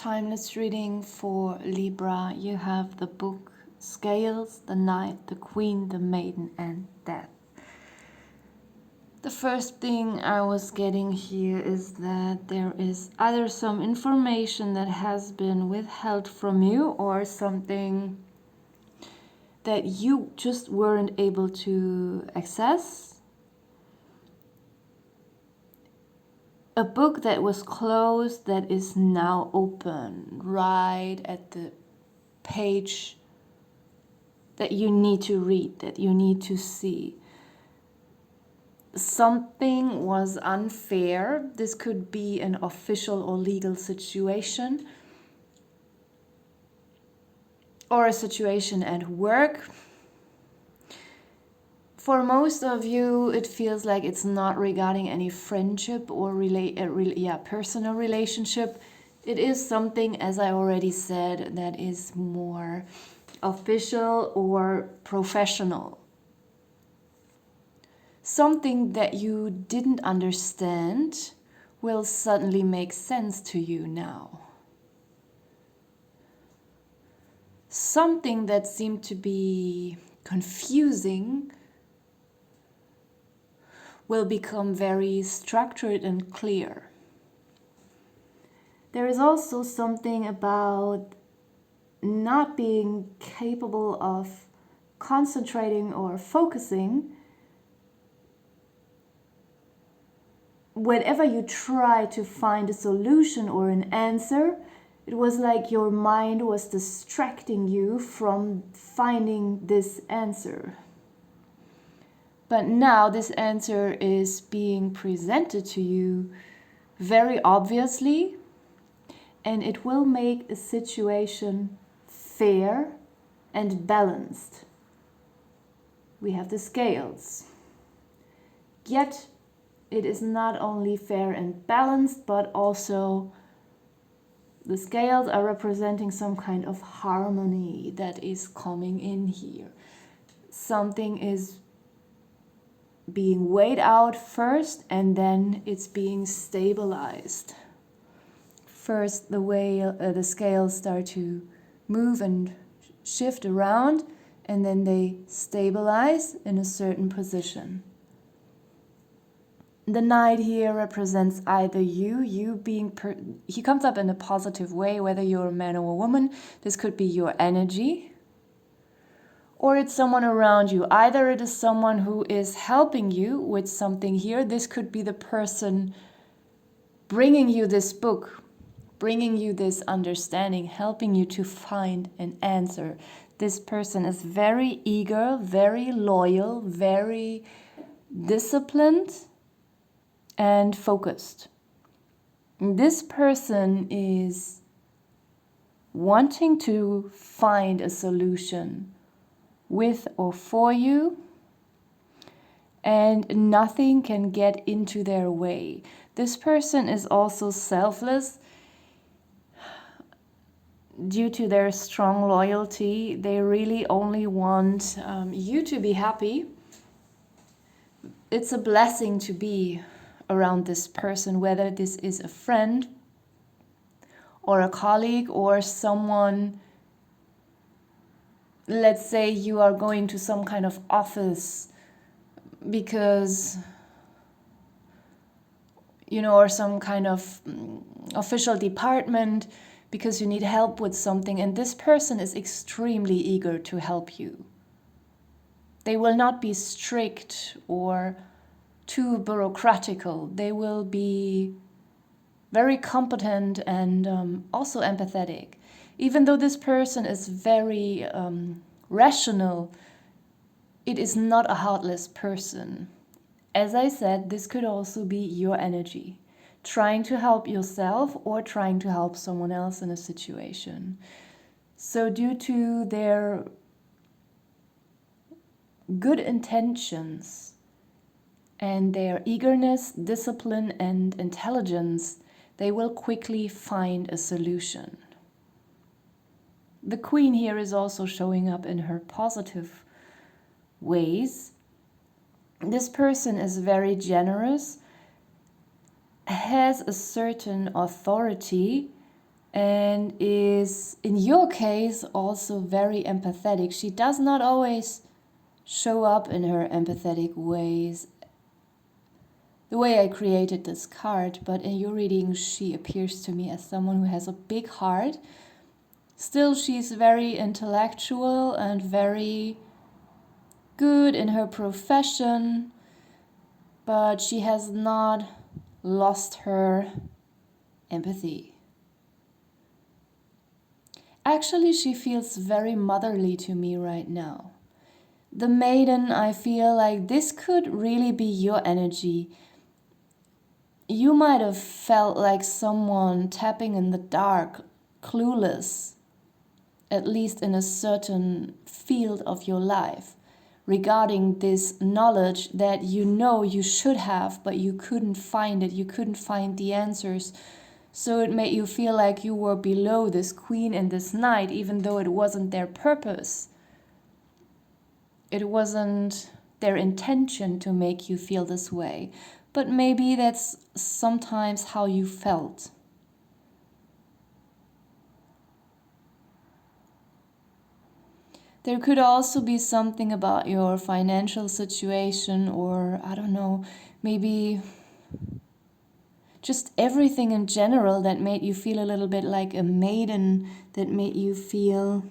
timeless reading for Libra. You have the book Scales, the Knight, the Queen, the Maiden, and Death. The first thing I was getting here is that there is either some information that has been withheld from you or something that you just weren't able to access. A book that was closed that is now open, right at the page that you need to read, that you need to see. Something was unfair. This could be an official or legal situation, or a situation at work. For most of you, it feels like it's not regarding any friendship or personal relationship. It is something, as I already said, that is more official or professional. Something that you didn't understand will suddenly make sense to you now. Something that seemed to be confusing will become very structured and clear. There is also something about not being capable of concentrating or focusing. Whenever you try to find a solution or an answer, it was like your mind was distracting you from finding this answer. But now this answer is being presented to you very obviously, and it will make a situation fair and balanced. We have the scales. Yet it is not only fair and balanced, but also the scales are representing some kind of harmony that is coming in here. Something is being weighed out first, and then it's being stabilized. First, the scales start to move and shift around, and then they stabilize in a certain position. The Knight here represents either you being, he comes up in a positive way, whether you're a man or a woman. This could be your energy, or it's someone around you. Either it is someone who is helping you with something here. This could be the person bringing you this book, bringing you this understanding, helping you to find an answer. This person is very eager, very loyal, very disciplined and focused. This person is wanting to find a solution with or for you, and nothing can get into their way. This person is also selfless. Due to their strong loyalty, they really only want you to be happy. It's a blessing to be around this person, whether this is a friend or a colleague or someone. Let's say you are going to some kind of office because, or some kind of official department because you need help with something, and this person is extremely eager to help you. They will not be strict or too bureaucratical. They will be very competent and also empathetic. Even though this person is very rational, it is not a heartless person. As I said, this could also be your energy, trying to help yourself or trying to help someone else in a situation. So due to their good intentions and their eagerness, discipline, and intelligence, they will quickly find a solution. The Queen here is also showing up in her positive ways. This person is very generous, has a certain authority, and is, in your case, also very empathetic. She does not always show up in her empathetic ways, the way I created this card, but in your reading she appears to me as someone who has a big heart. Still, she's very intellectual and very good in her profession, but she has not lost her empathy. Actually, she feels very motherly to me right now. The maiden, I feel like this could really be your energy. You might have felt like someone tapping in the dark, clueless, at least in a certain field of your life, regarding this knowledge that you know you should have, but you couldn't find it, you couldn't find the answers. So it made you feel like you were below this queen and this knight, even though it wasn't their purpose. It wasn't their intention to make you feel this way. But maybe that's sometimes how you felt. There could also be something about your financial situation, or I don't know, maybe just everything in general that made you feel a little bit like a maiden, that made you feel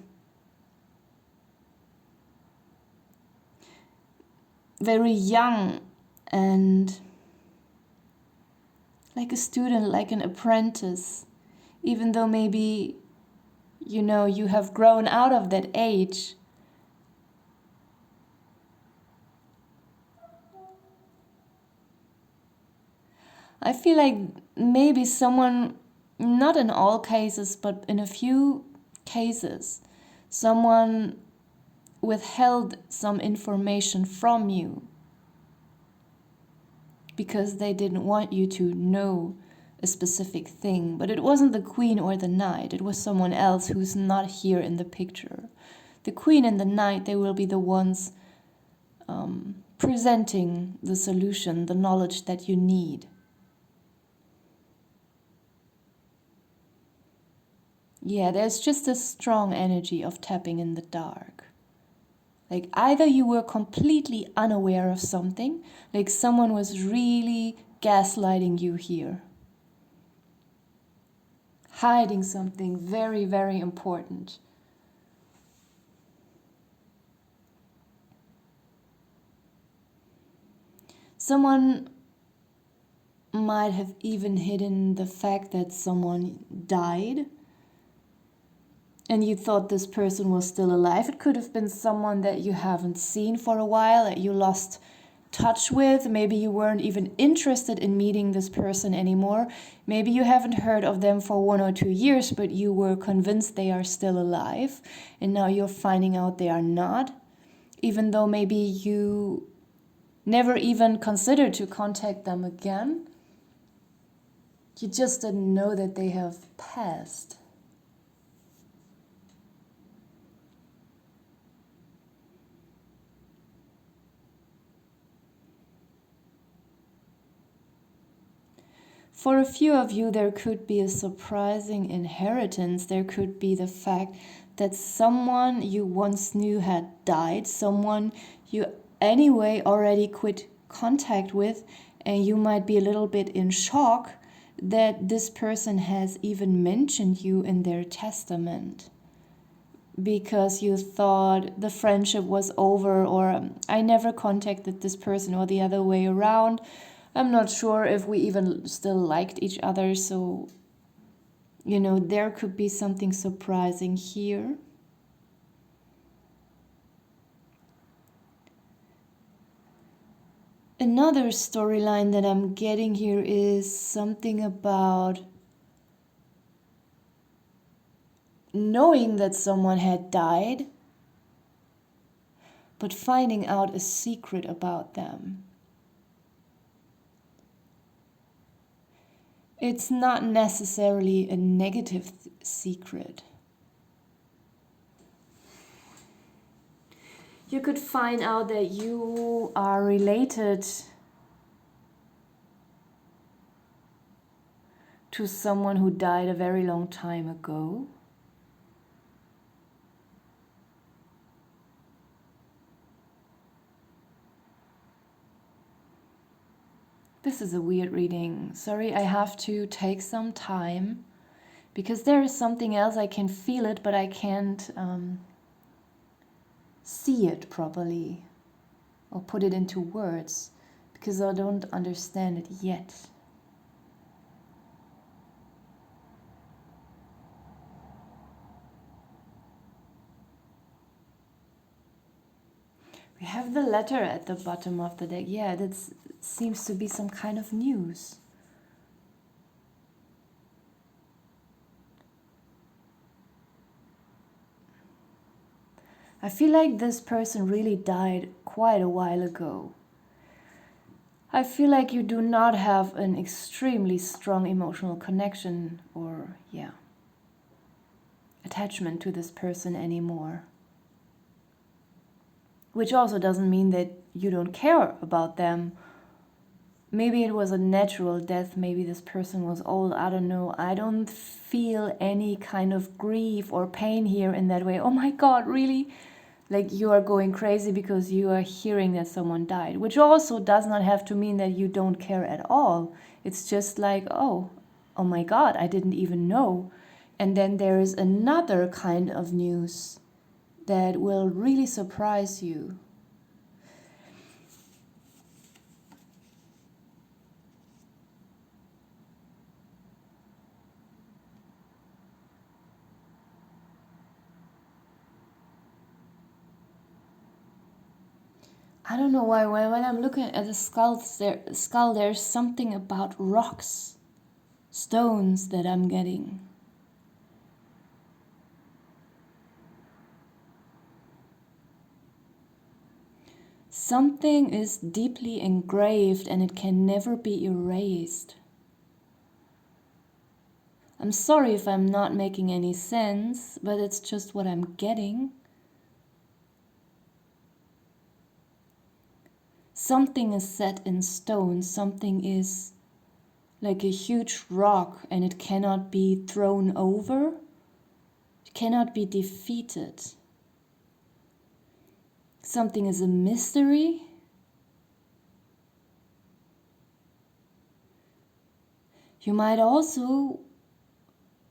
very young and like a student, like an apprentice, even though maybe, you have grown out of that age. I feel like maybe someone, not in all cases, but in a few cases, someone withheld some information from you because they didn't want you to know a specific thing. But it wasn't the queen or the knight, it was someone else who's not here in the picture. The queen and the knight, they will be the ones presenting the solution, the knowledge that you need. Yeah, there's just a strong energy of tapping in the dark. Like either you were completely unaware of something, like someone was really gaslighting you here, hiding something very, very important. Someone might have even hidden the fact that someone died, and you thought this person was still alive. It could have been someone that you haven't seen for a while, that you lost touch with. Maybe you weren't even interested in meeting this person anymore. Maybe you haven't heard of them for 1 or 2 years, but you were convinced they are still alive, and now you're finding out they are not, even though maybe you never even considered to contact them again. You just didn't know that they have passed. For a few of you, there could be a surprising inheritance. There could be the fact that someone you once knew had died, someone you anyway already quit contact with, and you might be a little bit in shock that this person has even mentioned you in their testament, because you thought the friendship was over, or I never contacted this person, or the other way around. I'm not sure if we even still liked each other, so, there could be something surprising here. Another storyline that I'm getting here is something about knowing that someone had died, but finding out a secret about them. It's not necessarily a negative secret. You could find out that you are related to someone who died a very long time ago. This is a weird reading. Sorry, I have to take some time because there is something else. I can feel it, but I can't see it properly or put it into words because I don't understand it yet. We have the letter at the bottom of the deck. Yeah, that seems to be some kind of news. I feel like this person really died quite a while ago. I feel like you do not have an extremely strong emotional connection or, attachment to this person anymore. Which also doesn't mean that you don't care about them. Maybe it was a natural death, maybe this person was old, I don't know. I don't feel any kind of grief or pain here in that way. Oh my God, really? Like you are going crazy because you are hearing that someone died, which also does not have to mean that you don't care at all. It's just like, oh my God, I didn't even know. And then there is another kind of news that will really surprise you. I don't know why when I'm looking at the skull, there's something about rocks, stones that I'm getting. Something is deeply engraved and it can never be erased. I'm sorry if I'm not making any sense, but it's just what I'm getting. Something is set in stone, something is like a huge rock and it cannot be thrown over, it cannot be defeated. Something is a mystery. You might also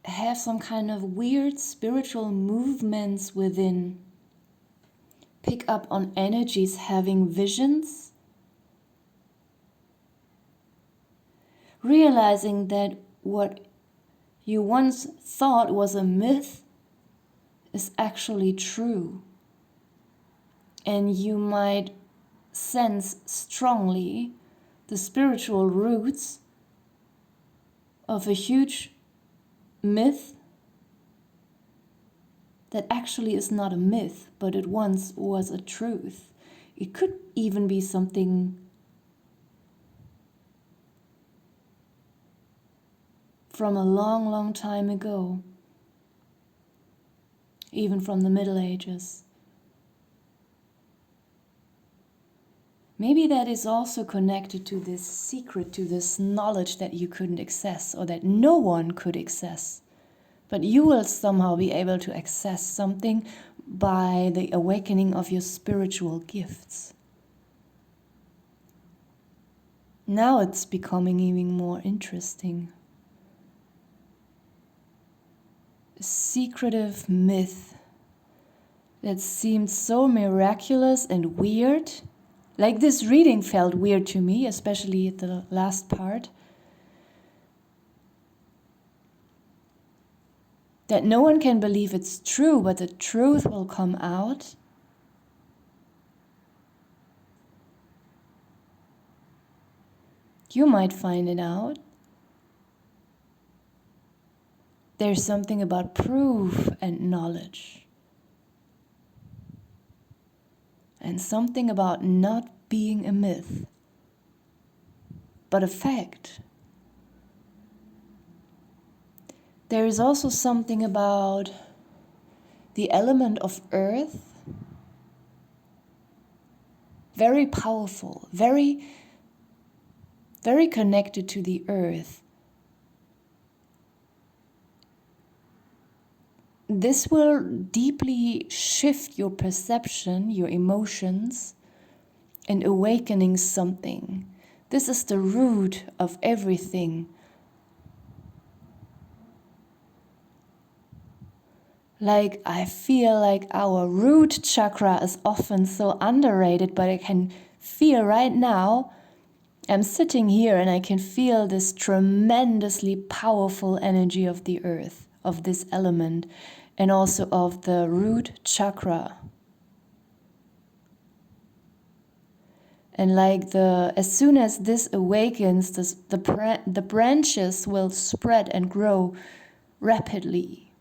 have some kind of weird spiritual movements within. Pick up on energies, having visions. Realizing that what you once thought was a myth is actually true. And you might sense strongly the spiritual roots of a huge myth that actually is not a myth, but it once was a truth. It could even be something from a long, long time ago, even from the Middle Ages. Maybe that is also connected to this secret, to this knowledge that you couldn't access or that no one could access. But you will somehow be able to access something by the awakening of your spiritual gifts. Now it's becoming even more interesting. A secretive myth that seemed so miraculous and weird. Like this reading felt weird to me, especially at the last part. That no one can believe it's true, but the truth will come out. You might find it out. There's something about proof and knowledge. And something about not being a myth, but a fact. There is also something about the element of earth, very powerful, very, very connected to the earth. this will deeply shift your perception, your emotions, and awakening something. This is the root of everything. Like, I feel like our root chakra is often so underrated, but I can feel right now, I'm sitting here and I can feel this tremendously powerful energy of the earth, of this element, and also of the root chakra. And like as soon as this awakens, the branches will spread and grow rapidly.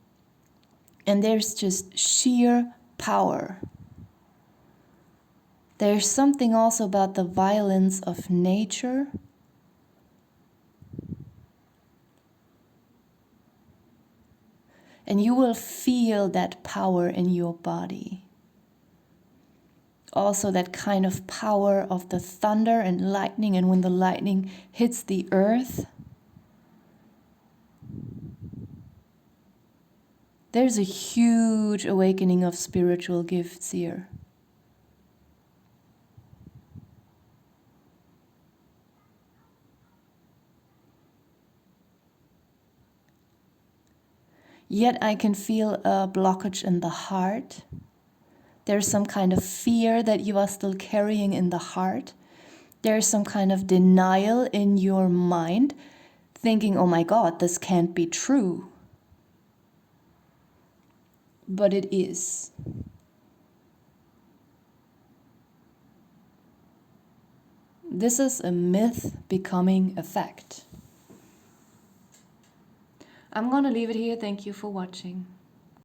And there's just sheer power. There's something also about the violence of nature. And you will feel that power in your body. Also that kind of power of the thunder and lightning, and when the lightning hits the earth, there's a huge awakening of spiritual gifts here. Yet I can feel a blockage in the heart. There's some kind of fear that you are still carrying in the heart. There's some kind of denial in your mind, thinking, oh my God, this can't be true. But it is. This is a myth becoming a fact. I'm gonna leave it here. Thank you for watching.